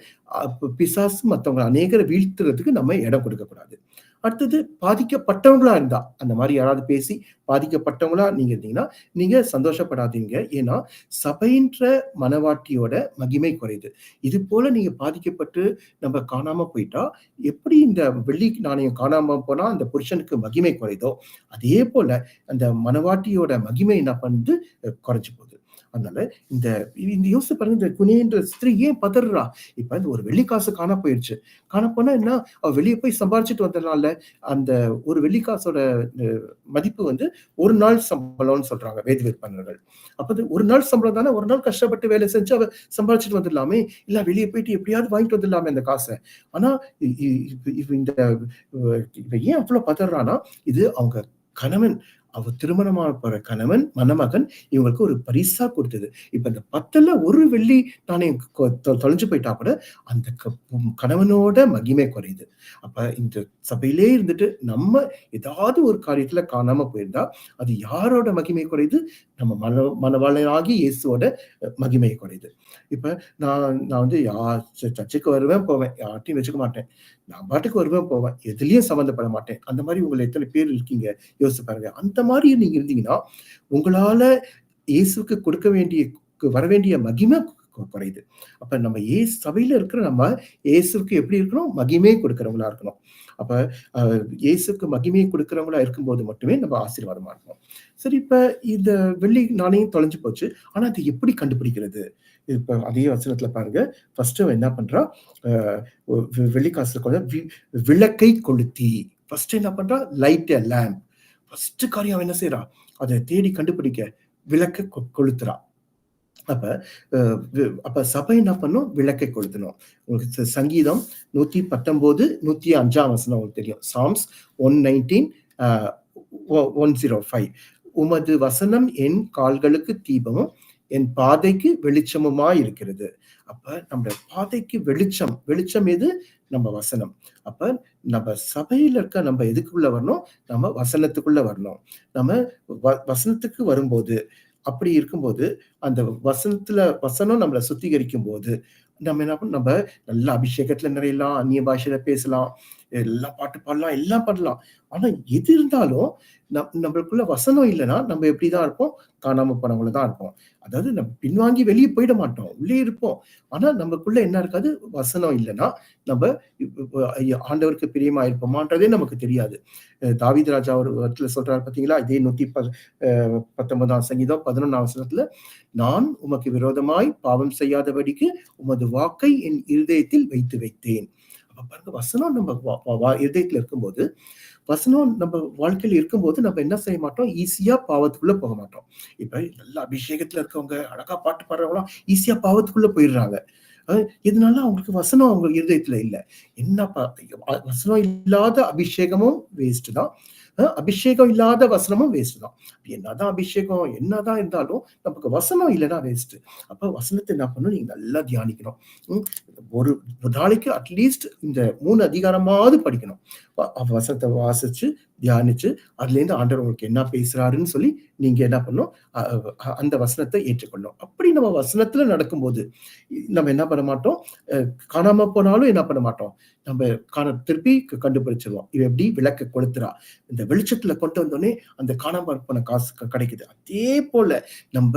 பிசாசு மத்தவங்க அநேகர வீழ்த்துறதுக்கு நம்ம இடம் கொடுக்கக்கூடாது. அடுத்தது பாதிக்கப்பட்டவங்களா இருந்தா, அந்த மாரி யாராவது பேசி பாதிக்கப்பட்டவங்களா நீங்க இருந்தீங்கன்னா, நீங்க சந்தோஷப்படாதீங்க. ஏன்னா, சபைன்ற மனவாட்டியோட மகிமை குறையுது. இது போல நீங்க பாதிக்கப்பட்டு நம்ம காணாம போயிட்டா, எப்படி இந்த வெள்ளி நாணயம் காணாம போனா அந்த புருஷனுக்கு மகிமை குறையுதோ, அதே போல அந்த மனவாட்டியோட மகிமை என்ன பண்ணுது? குறைஞ்சு போகுது. அதனால இந்த இந்த யோசிச்சு பாருங்க, இந்த குனின்ற ஸ்திரீ ஏன் பதறுறா? இப்ப இந்த ஒரு வெள்ளி காசு காணாம போயிருச்சு. காணாம போனா என்ன? அவ வெளிய போய் சம்பாரிச்சுட்டு வந்துடலாம்ல. அந்த ஒரு வெள்ளி காசோட அ மதிப்பு வந்து 1 நாள் சம்பளம்னு சொல்றாங்க வேத விற்பனர்கள். அப்ப அது 1 நாள் சம்பளம் தானே, 1 நாள் கஷ்டப்பட்டு வேலை செஞ்சு அவ சம்பாரிச்சுட்டு வந்துடலாமே! இல்ல வெளிய போயிட்டு எப்படியாவது வாங்கிட்டு வந்துடலாமே அந்த காச. ஆனா இ இ இவ் இவ் இந்த இவ ஏன் அவ்ளோ பதர்றான்னா, இது அவங்க கணவன் அவ திருமணமான போற கணவன், மணமகன் இவங்களுக்கு ஒரு பரிசா குடுத்தது. இப்ப இந்த 10ல ஒரு வெள்ளி நாணயம் தொலைஞ்சு போயிட்டா கூட, அந்த கணவனோட மகிமை குறையுது. அப்ப இந்த சபையிலே இருந்துட்டு நம்ம ஏதாவது ஒரு காரியத்துல காணாம போயிருந்தா, அது யாரோட மகிமை குறையுது? நம்ம மணவாளனாகிய இயேசுவோட மகிமை குறையுது. இப்ப நான் வந்து சர்ச்சுக்கு வருவேன், போவேன். யார்ட்டயும் வச்சுக்க மாட்டேன். நான் பாட்டுக்கு வருவேன், போவேன். எதுலயும் சம்மந்தப்பட மாட்டேன். அந்த மாரி உங்கள எத்தன பேர் இருக்கீங்க? யோசிச்சு பாருங்க. அந்த மாரி நீங்க இருந்தீங்கன்னா, உங்களால இயேசுவுக்கு கொடுக்க வேண்டிய வரவேண்டிய மகிமை குறையுது. அப்ப நம்ம சபையில இருக்கிற நம்ம இயேசுவுக்கு எப்படி இருக்கணும்? மகிமை கொடுக்கிறவங்களா இருக்கணும். அப்ப அ இயேசுக்கு மகிமை கொடுக்கிறவங்களா இருக்கும்போது மட்டுமே நம்ம ஆசீர்வாதமா இருக்கணும். சரி, இப்ப இந்த வெள்ளி நாணயம் தொலைஞ்சு போச்சு. ஆனா, அத எப்படி கண்டுபிடிக்கிறது? இப்ப அதே வசனத்துல பாருங்க. ஃபர்ஸ்ட் அவன் என்ன பண்றான்? அ வெள்ளி காசுல கொஞ்சம் விளக்கை கொளுத்தி. ஃபர்ஸ்ட் என்ன பண்றான்? லைட் எ லேம்ப். ஃபர்ஸ்ட் காரியம் அவன் என்ன செய்றான்? அத தேடி கண்டுபிடிக்க விளக்க கொளுத்துறான். அப்ப அ அப்ப சபை என்ன பண்ணும்? விளக்கை கொளுத்தணும். உங்களுக்கு சங்கீதம் 119, 105 வசனம் உங்களுக்கு தெரியும். சாம்ஸ் 119 அ 105. உமது வசனம் என் கால்களுக்கு தீபமும், என் பாதைக்கு வெளிச்சமுமாய் இருக்கிறது. அப்ப நம்ம பாதைக்கு வெளிச்சம். வெளிச்சம் எது? நம்ம வசனம். அப்ப நம்ம சபையில இருக்க நம்ம எதுக்குள்ள வரணும்? நம்ம வசனத்துக்குள்ள வரணும். நம்ம வசனத்துக்கு வரும்போது, அப்படி இருக்கும்போது, அந்த வசனம் நம்மள சுத்திகரிக்கும்போது, நம்ம என்ன பண்ணணும்? நம்ம நல்லா அபிஷேகத்துல நிறையலாம், அந்நிய பாஷையில பேசலாம், எல்லாம் பாட்டு பாடலாம், எல்லாம் பண்ணலாம். ஆனா எது இருந்தாலும் நம்மளுக்குள்ள வசனம் இல்லன்னா, நம்ம எப்படிதான் இருப்போம்? காணாம போனவங்கள தான் இருப்போம். அதாவது நம்ம பின்வாங்கி வெளிய போயிட மாட்டோம். உள்ளே இருப்போம். ஆனா நமக்குள்ள என்ன இருக்காது? வசனம் இல்லன்னா, நம்ப ஆண்டவருக்கு பிரியமா இருப்போமான்றதே நமக்கு தெரியாது. தாவீது ராஜா ஒரு இடத்துல சொல்றாரு பார்த்தீங்களா? இதே 19ஆம் சங்கீதம் 11ஆம் வசனத்துல, "நான் உமக்கு விரோதமாய் பாவம் செய்யாதபடிக்கு உமது வாக்கை என் இருதயத்தில் வைத்து வைத்தேன்." அப்ப பாருங்க, வசனம் நம்ம இருதயத்துல இருக்கும்போது, வசனம் நம்ம வாழ்க்கையில இருக்கும்போது, நம்ம என்ன செய்ய மாட்டோம்? ஈஸியா பாவத்துக்குள்ள போக மாட்டோம். இப்ப நல்ல அபிஷேகத்துல இருக்கவங்க, அழகா பாட்டு பாடுறவங்கலாம் ஈஸியா பாவத்துக்குள்ள போயிடுறாங்க. அ இதனால அவங்களுக்கு வசனம் அவங்க இருதயத்துல இல்ல. என்னப்பா வசனம் இல்லாத அபிஷேகமும் வேஸ்ட் தான். அபிஷேகம் இல்லாத வசனமும் வேஸ்ட் தான். என்னதான் அபிஷேகம், என்னதான் இருந்தாலும் நமக்கு வசனம் இல்லன்னா வேஸ்ட். அப்ப வசனத்த என்ன பண்ணணும்? நீங்க நல்லா தியானிக்கணும். ம். ஒரு ஒரு நாளைக்கு அட்லீஸ்ட் இந்த 3 அதிகாரமாவது படிக்கணும். வசனத்த வாசிச்சு, தியானிச்சு, அதுலேருந்து ஆண்டவர் உங்களுக்கு என்ன பேசுறாருன்னு சொல்லி, நீங்க என்ன பண்ணணும்? அ அந்த வசனத்த ஏற்றுக்கொள்ளணும். அப்படி நம்ம வசனத்துல நடக்கும்போது, நம்ம என்ன பண்ண மாட்டோம்? அ காணாம போனாலும் என்ன பண்ண மாட்டோம்? நம்ம திருப்பி கண்டுபிடிச்சுருவோம். இவ எப்படி? விளக்க கொளுத்துறா. இந்த வெளிச்சத்துல கொண்டு வந்தோனே, அந்த காணாம போன காசு கிடைக்குது. அதே போல நம்ப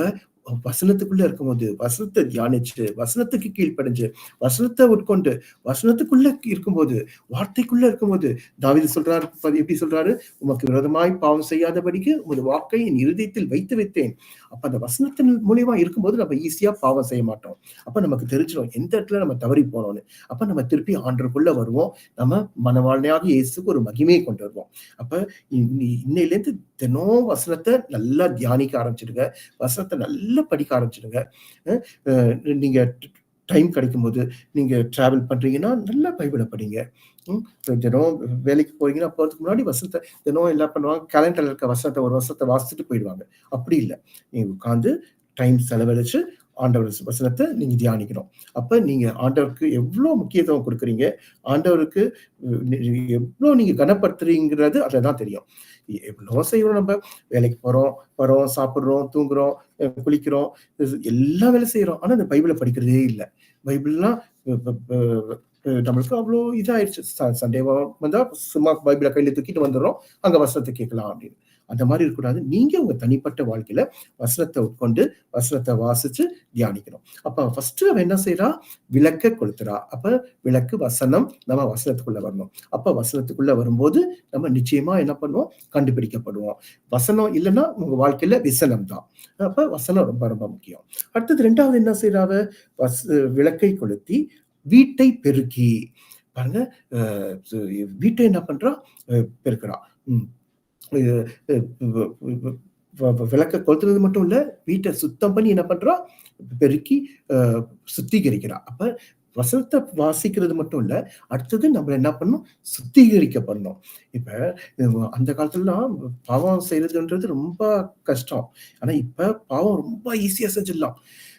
வசனத்துக்குள்ள இருக்கும்போது, வசனத்த தியானிச்சு, வசனத்துக்கு கீழ்ப்படிஞ்சு, வசனத்த உட்கொண்டு, வசனத்துக்குள்ள இருக்கும்போது, வார்த்தைக்குள்ள இருக்கும்போது, தாவீது சொல்றாரு, எப்படி சொல்றாரு? "உமக்கு விரோதமாய் பாவம் செய்யாதபடிக்கு உமது வாக்கை என் இருதயத்தில் வைத்து வைத்தேன்." அப்ப அந்த வசனத்தின் மூலியமா இருக்கும்போது நம்ம ஈஸியா பாவம் செய்ய மாட்டோம். அப்ப நமக்கு தெரிஞ்சிரும் எந்த இடத்துல நம்ம தவறி போனோம்னு. அப்ப நம்ம திருப்பி ஆண்டவருக்குள்ள வருவோம். நம்ம மனவாழ்மையாக இயேசுக்கு ஒரு மகிமையை கொண்டு வருவோம். அப்ப இன்னையிலேருந்து தினம் வசனத்த நல்லா தியானிக்க ஆரம்பிச்சுடுங்க. வசனத்த நல்லா படிக்க ஆரம்பிச்சுடுங்க. அ நீங்க டைம் கிடைக்கும்போது, நீங்க டிராவல் பண்றீங்கன்னா, நல்லா பைபிள படிங்க. ம். தினம் வேலைக்கு போறீங்கன்னா, போறதுக்கு முன்னாடி வசனத்த தினம் என்ன பண்ணுவாங்க, கேலண்டர்ல இருக்க வசனத்த ஒரு வசனத்த வாசிச்சுட்டு போயிடுவாங்க. அப்படி இல்ல. நீங்க உட்கார்ந்து டைம் செலவழிச்சு ஆண்டவர் வசனத்த நீங்க தியானிக்கணும். அப்ப நீங்க ஆண்டவருக்கு எவ்ளோ முக்கியத்துவம் குடுக்குறீங்க, ஆண்டவருக்கு எவ்ளோ நீங்க கனப்படுத்துறீங்கிறது அதுல தான் தெரியும். எவ்வளவோ செய்றோம் நம்ப. வேலைக்கு போறோம், வரோம், சாப்பிடுறோம், தூங்குறோம், குளிக்கிறோம். எல்லா வேலையும் செய்றோம். ஆனா, இந்த பைபிள படிக்கிறதே இல்ல. பைபிள்லாம் ப ப நம்மளுக்கு அவ்ளோ இதாயிருச்சு. சண்டே வந்தா சும்மா பைபிள கையில தூக்கிட்டு வந்துர்றோம். அங்க வசனத்த கேட்கலாம் அப்படின்னு. அந்த மாரி இருக்கக்கூடாது. நீங்க உங்க தனிப்பட்ட வாழ்க்கையில வசனத்த உட்கொண்டு, வசனத்த வாசிச்சு தியானிக்கணும். அப்ப ஃபர்ஸ்ட்டு அவ என்ன செய்றா? விளக்க கொளுத்துறா. அப்ப விளக்கு வசனம், நம்ம வசனத்துக்குள்ள வரணும். அப்ப வசனத்துக்குள்ள வரும்போது, நம்ம நிச்சயமா என்ன பண்ணுவோம்? கண்டுபிடிக்கப்படுவோம். வசனம் இல்லன்னா, உங்க வாழ்க்கையில விசனம் தான். அப்ப வசனம் ரொம்ப ரொம்ப முக்கியம். அடுத்தது 2வது என்ன செய்றா அவ? விளக்கை கொளுத்தி, வீட்டை பெருக்கி. பாருங்க, அ வீட்டை என்ன பண்றா? பெருக்குறா. ம். இது அ வ விளக்க கொளுத்துறது மட்டும் இல்ல, வீட்ட சுத்தம் பண்ணி என்ன பண்றா? பெருக்கி அ சுத்திகரிக்கிறா. அப்ப வசனத்த வாசிக்கிறது மட்டும் இல்ல, அடுத்தது நம்ம என்ன பண்ணணும்? சுத்திகரிக்கப்படணும். இப்ப அந்த காலத்துலலாம் பாவம் செய்றதுன்றது ரொம்ப கஷ்டம். ஆனா இப்ப பாவம் ரொம்ப ஈஸியா செஞ்சிடலாம்.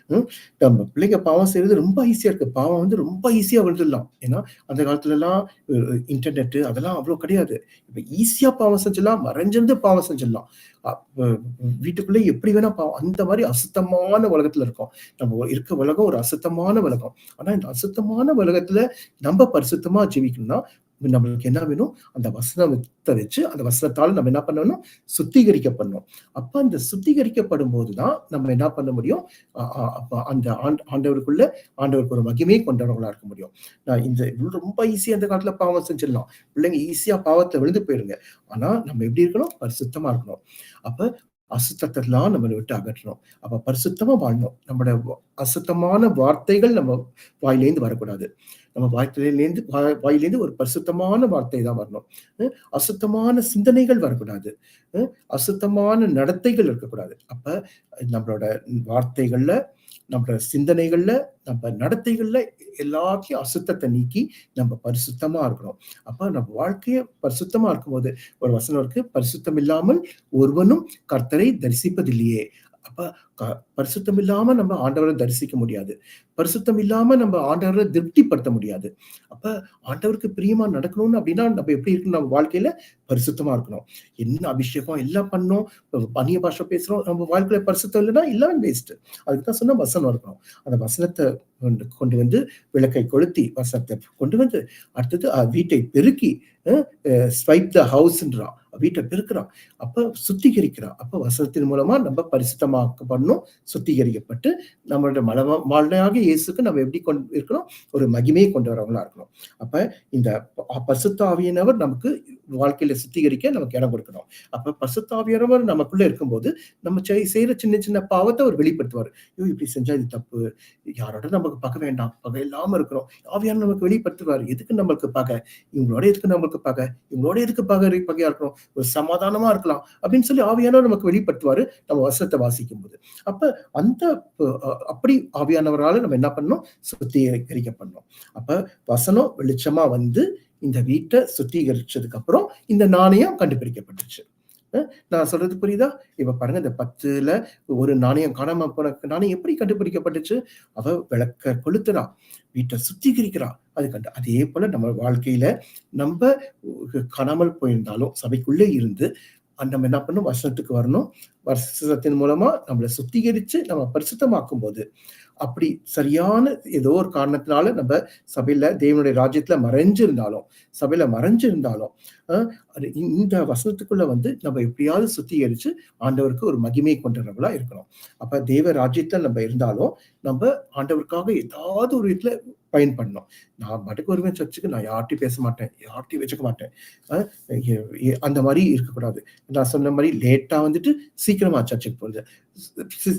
ம். நம்ம பிள்ளைங்க பாவம் செய்றது ரொம்ப ஈஸியா இருக்கு. பாவம் வந்து ரொம்ப ஈஸியா விழுந்துடலாம். ஏன்னா, அந்த காலத்துலலாம் இன்டர்நெட் அதெல்லாம் அவ்வளோ கிடையாது. இப்ப ஈஸியா பாவம் செஞ்சிடலாம். மறைஞ்சிருந்து பாவம் செஞ்சிடலாம். அப்ப வீட்டுக்குள்ள எப்படி வேணா பாவம். அந்த மாரி அசுத்தமான உலகத்துல இருக்கோம். நம்ம இருக்க உலகம் ஒரு அசுத்தமான உலகம். ஆனா, இந்த அசுத்தமான உலகத்துல நம்ம பரிசுத்தமா ஜீவிக்கணும்னா, நம்மளுக்கு என்ன வேணும்? அந்த வசனத்த வச்சு, அந்த வசனத்தால நம்ம என்ன பண்ணணும்? சுத்திகரிக்கப்படணும். அப்ப அந்த சுத்திகரிக்கப்படும்போது தான், நம்ம என்ன பண்ண முடியும்? அ அ அப்ப அந்த ஆண்டவருக்குள்ள ஆண்டவருக்கு ஒரு மகிமையை கொண்டவர்களா இருக்க முடியும். இந்த ரொம்ப ஈஸியா அந்த காலத்துல பாவம் செஞ்சிடலாம். பிள்ளைங்க ஈஸியா பாவத்துல விழுந்து போயிருங்க. ஆனா, நம்ம எப்படி இருக்கணும்? பரிசுத்தமா இருக்கணும். அப்ப அசுத்தத்தெல்லாம் நம்மள விட்டு அகற்றணும். அப்ப பரிசுத்தமா வாழணும். நம்மோட அசுத்தமான வார்த்தைகள் நம்ம வாயிலேருந்து வரக்கூடாது. நம்ம வாயிலேருந்து ஒரு பரிசுத்தமான வார்த்தை தான் வரணும். அசுத்தமான சிந்தனைகள் வரக்கூடாது. அ அசுத்தமான நடத்தைகள் இருக்கக்கூடாது. அப்ப நம்மளோட வார்த்தைகள்ல, நம்மளோட சிந்தனைகள்ல, நம்ம நடத்தைகள்ல எல்லாத்தையும் அசுத்தத்த நீக்கி நம்ம பரிசுத்தமா இருக்கணும். அப்ப நம்ம வாழ்க்கைய பரிசுத்தமா இருக்கும்போது, ஒரு வசனம் இருக்கு, "பரிசுத்தம் இல்லாமல் ஒருவனும் கர்த்தரை தரிசிப்பதில்லையே." அப்ப க பரிசுத்தம் இல்லாம நம்ம ஆண்டவர தரிசிக்க முடியாது. பரிசுத்தம் இல்லாம நம்ம ஆண்டவர திருப்திப்படுத்த முடியாது. அப்ப ஆண்டவருக்கு பிரியமா நடக்கணும்னு அப்படின்னா, நம்ம எப்படி இருக்கணும்? நம்ம வாழ்க்கையில பரிசுத்தமா இருக்கணும். என்ன அபிஷேகம் எல்லாம் பண்ணோம். அந்நிய பாஷை பேசுறோம். நம்ம வாழ்க்கையில பரிசுத்தம் இல்லன்னா, எல்லாமே வேஸ்ட். அதுக்கு தான் சொன்னா வசனம் இருக்கணும். அந்த வசனத்த கொண்டு வந்து விளக்கை கொளுத்தி, வசனத்த கொண்டு வந்து, அடுத்தது வீட்டை பெருக்கி, அ ஸ்வைப் த ஹவுஸ்ன்றான். வீட்ட பெருக்குறான். அப்ப சுத்திகரிக்கிறான். அப்ப வசனத்தின் மூலமா நம்ம பரிசுத்தமாக்கப்படணும். சுத்திகரிக்கப்பட்டு, நம்மளுடைய வாழ்நாளாக இயேசுக்கு நம்ம எப்படி இருக்கணும்? ஒரு மகிமையை கொண்டு வரவங்களா இருக்கணும். அப்ப இந்த பரிசுத்த ஆவியானவர் நமக்கு வாழ்க்கையில சுத்திகரிக்க நமக்கு இடம் கொடுக்கணும். அப்ப பரிசுத்த ஆவியானவர் நமக்குள்ள இருக்கும்போது, நம்ம செய்ற சின்ன சின்ன பாவத்த அவர் வெளிப்படுத்துவாரு. ஐயோ! இப்படி செஞ்சா இது தப்பு. யாரோட நமக்கு பகை வேண்டாம். பகை இல்லாம இருக்கிறோம். ஆவியானவர் நமக்கு வெளிப்படுத்துவாரு. எதுக்கு நம்மளுக்கு பகை? இவங்களோட எதுக்கு நம்மளுக்கு பகை? இவங்களோட எதுக்கு பகையா இருக்கணும்? ஒரு சமாதானமா இருக்கலாம். அப்படின்னு சொல்லி ஆவியானவர் நமக்கு வெளிப்படுத்துவாரு. நம்ம வசனத்த வாசிக்கும்போது. அப்ப அந்த அப்படி ஆவியானவரால நம்ம என்ன பண்ணணும்? சுத்திகரிக்கப்படணும். அப்ப வசனம் வெளிச்சமா வந்து இந்த வீட்ட சுத்திகரிச்சதுக்கு அப்புறம் இந்த நாணயம் கண்டுபிடிக்கப்பட்டுச்சு. அ நான் சொல்றது புரியுதா? இப்ப பாருங்க இந்த 10ல ஒரு நாணயம் காணாம போன நாணயம் எப்படி கண்டுபிடிக்கப்பட்டுச்சு? அவ விளக்க கொளுத்துறா. வீட்ட சுத்திகரிக்கிறா. அதே போல நம்ம வாழ்க்கையில நம்ப காணாமல் போயிருந்தாலும் சபைக்குள்ளே இருந்து நம்ம என்ன பண்ணணும்? வசனத்துக்கு வரணும். வசனத்தின் மூலமா நம்மள சுத்திகரிச்சு நம்ம பரிசுத்தமாக்கும்போது, அப்படி சரியான ஏதோ ஒரு காரணத்தினால நம்ம சபையில தேவனுடைய ராஜ்யத்துல சபையில மறைஞ்சிருந்தாலும், அ இந்த வசனத்துக்குள்ள வந்து நம்ம எப்படியாவது சுத்திகரிச்சு ஆண்டவருக்கு ஒரு மகிமை கொண்டவர்களா இருக்கணும். அப்ப தேவ ராஜ்யத்துல நம்ம இருந்தாலும், நம்ப ஆண்டவருக்காக ஏதாவது ஒரு விதத்துல பயன்படணும். நான் பாட்டுக்கு வருவேன் சர்ச்சுக்கு. நான் யார்ட்டயும் பேச மாட்டேன். யார்ட்டயும் வச்சுக்க மாட்டேன். அ எ எ அந்த மாரி இருக்கக்கூடாது. நான் சொன்ன மாரி லேட்டா வந்துட்டு சீக்கிரமா சர்ச்சுக்கு போறது.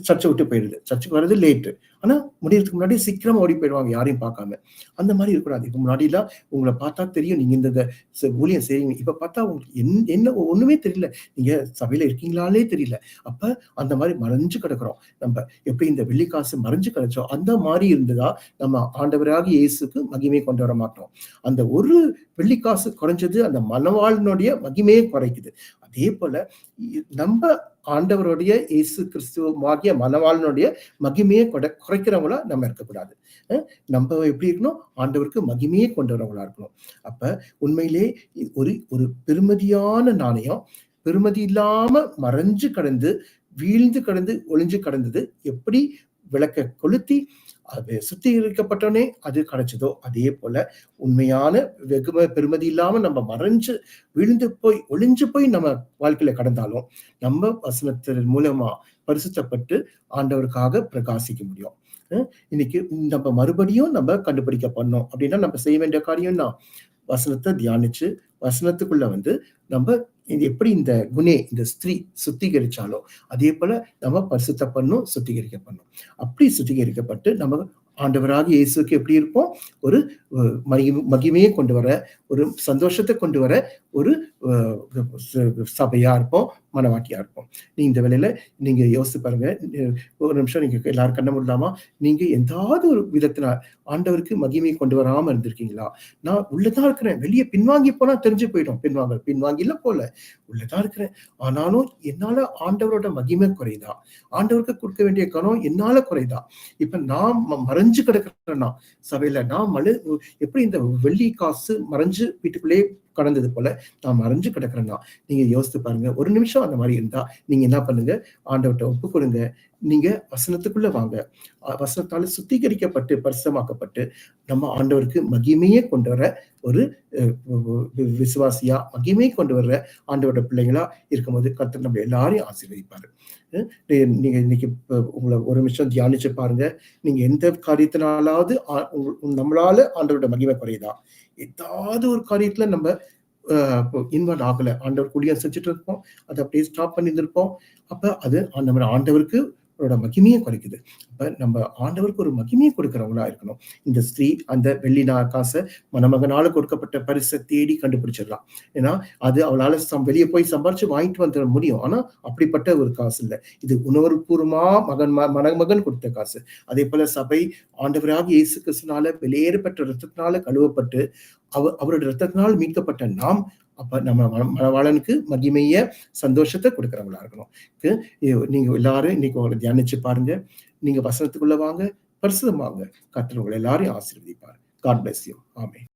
சர்ச்சை விட்டு போயிடுது. சர்ச்சுக்கு வர்றது லேட்டு. ஆனா முடியறதுக்கு முன்னாடி சீக்கிரமா ஓடி போயிடுவாங்க யாரையும் பார்க்காம. அந்த மாரி இருக்கக்கூடாது. இப்ப முன்னாடிலாம் உங்கள பார்த்தா தெரியும் நீங்க இந்த ஊழியம் செய்றீங்க. இப்ப பார்த்தா உங்களுக்கு என்ன ஒண்ணுமே தெரியல. நீங்க சபையில இருக்கீங்களான்னே தெரியல. அப்ப அந்த மாரி மறைஞ்சு கிடக்குறோம். நம்ப எப்படி இந்த வெள்ளி காசு மறைஞ்சு கிடச்சோ, அந்த மாரி இருந்ததா நம்ம ஆண்டவராகிய இயேசுக்கு மகிமை கொண்டு வர மாட்டோம். அந்த ஒரு வெள்ளி காசு குறைஞ்சது அந்த மணவாளனுடைய மகிமையை குறைக்குது. அதே போல நம்ப ஆண்டவருடைய இயேசு கிறிஸ்துவாகிய மணவாளனுடைய மகிமையை குறைக்கிறவங்களா நம்ம இருக்கக்கூடாது. நம்ம எப்படி இருக்கணும்? ஆண்டவருக்கு மகிமையை கொண்டு வரவங்களா இருக்கணும். அப்ப உண்மையிலே ஒரு ஒரு பெருமதியான நாணயம், பெருமதி இல்லாம மறைஞ்சு கடந்து, வீழ்ந்து கடந்து, ஒளிஞ்சு கடந்தது எப்படி விளக்க கொளுத்தி அது சுத்திகரிக்கப்பட்டோனே அது கிடைச்சதோ, அதே போல உண்மையான பெருமதி இல்லாம நம்ம மறைஞ்சு விழுந்து போய் ஒளிஞ்சு போய் நம்ம வாழ்க்கையில கடந்தாலும் நம்ம வசனத்தின் மூலமா பரிசுத்தப்பட்டு ஆண்டவருக்காக பிரகாசிக்க முடியும். இன்னைக்கு நம்ம மறுபடியும் நம்ம கண்டுபிடிக்க பண்ணோம் அப்படின்னா நம்ம செய்ய வேண்டிய காரியம் தான் வசனத்தை தியானிச்சு வசனத்துக்குள்ள வந்து நம்ம இது எப்படி இந்த ஸ்திரீ சுத்திகரிச்சாலோ அதே போல நம்ம பரிசுத்த பண்ணும் சுத்திகரிக்க பண்ணும். அப்படி சுத்திகரிக்கப்பட்டு நம்ம ஆண்டவராகிய இயேசுக்கு எப்படி இருப்போம்? ஒரு மகிமையை கொண்டு வர, ஒரு சந்தோஷத்தை கொண்டு வர ஒரு சபையா இருப்போம், மனவாட்டியா இருப்போம். இந்த வேளையில நீங்க யோசிச்சு பாருங்க. ஒரு நிமிஷம் நீங்க எல்லாரும் கண்ண மூடலாமா? நீங்க எந்தாவது ஒரு விதத்துல ஆண்டவருக்கு மகிமையை கொண்டு வராம இருந்திருக்கீங்களா? நான் உள்ளதான் இருக்கிறேன். வெளியே பின்வாங்கி போனா தெரிஞ்சு போயிடும். பின்வாங்கில போல. உள்ளதான் இருக்கிறேன். ஆனாலும் என்னால ஆண்டவரோட மகிமை குறையுதா? ஆண்டவருக்கு கொடுக்க வேண்டிய கனம் என்னால குறையுதா? இப்ப நான் மறைஞ்சு கிடக்கிறேன்னா சபையில நான் எப்படி இந்த வெள்ளி காசு மறைஞ்சு வீட்டுக்குள்ளேயே கடந்தது போல நான் மறைஞ்சு கிடக்கிறேன்னா நீங்க யோசித்து பாருங்க. ஒரு நிமிஷம் அந்த மாதிரி இருந்தா நீங்க என்ன பண்ணுங்க? ஆண்டவர்கிட்ட ஒப்பு கொடுங்க. நீங்க வசனத்துக்குள்ள வாங்க. வசனத்தால சுத்திகரிக்கப்பட்டு பரிசுத்தமாக்கப்பட்டு நம்ம ஆண்டவருக்கு மகிமையே கொண்டு வர ஒரு விசுவாசியா மகிமையை கொண்டு வர்ற ஆண்டவரோட பிள்ளைங்களா இருக்கும்போது கர்த்தர் நம்ம எல்லாரையும் ஆசீர்வதிப்பாரு. நீங்க இன்னைக்கு உங்களை ஒரு நிமிஷம் தியானிச்சு பாருங்க. நீங்க எந்த காரியத்தினாலாவது நம்மளால ஆண்டவரோட மகிமை குறையுதா? ஏதாவது ஒரு காரியத்துல நம்ம இன்வால்வ் ஆகல. ஆண்டவர் ஊழியம் செஞ்சுட்டு இருப்போம். அதை அப்படியே ஸ்டாப் பண்ணியிருந்திருப்போம். அப்ப அது நம்ம ஆண்டவருக்கு மகிமையை குறைக்குது. அப்ப நம்ம ஆண்டவருக்கு ஒரு மகிமையை கொடுக்கிறவங்களா இருக்கணும். இந்த ஸ்திரீ அந்த வெள்ளி காசை மணமகனால கொடுக்கப்பட்ட பரிசை தேடி கண்டுபிடிச்சிடலாம். ஏன்னா அது அவளால வெளியே போய் சம்பாரிச்சு வாங்கிட்டு வந்துட முடியும். ஆனா அப்படிப்பட்ட ஒரு காசு இல்லை. இது உணர்வுபூர்வமா மணமகன் கொடுத்த காசு. அதே போல சபை ஆண்டவராக இயேசு கிறிஸ்துவினால வெளியேறப்பட்ட ரத்தத்தினால கழுவப்பட்டு அவருடைய ரத்தத்தினால் மீட்கப்பட்ட நாம் அப்ப நம்ம மணவாளனுக்கு மகிமைய சந்தோஷத்தை கொடுக்கிறவங்களா இருக்கணும். நீங்க எல்லாரும் இன்னைக்கு உங்களை தியானிச்சு பாருங்க. நீங்க வசனத்துக்குள்ள வாங்க, பரிசுத்தமாங்க. கர்த்தர் உங்களை எல்லாரையும் ஆசீர்வதிப்பார். God bless you. ஆமென்.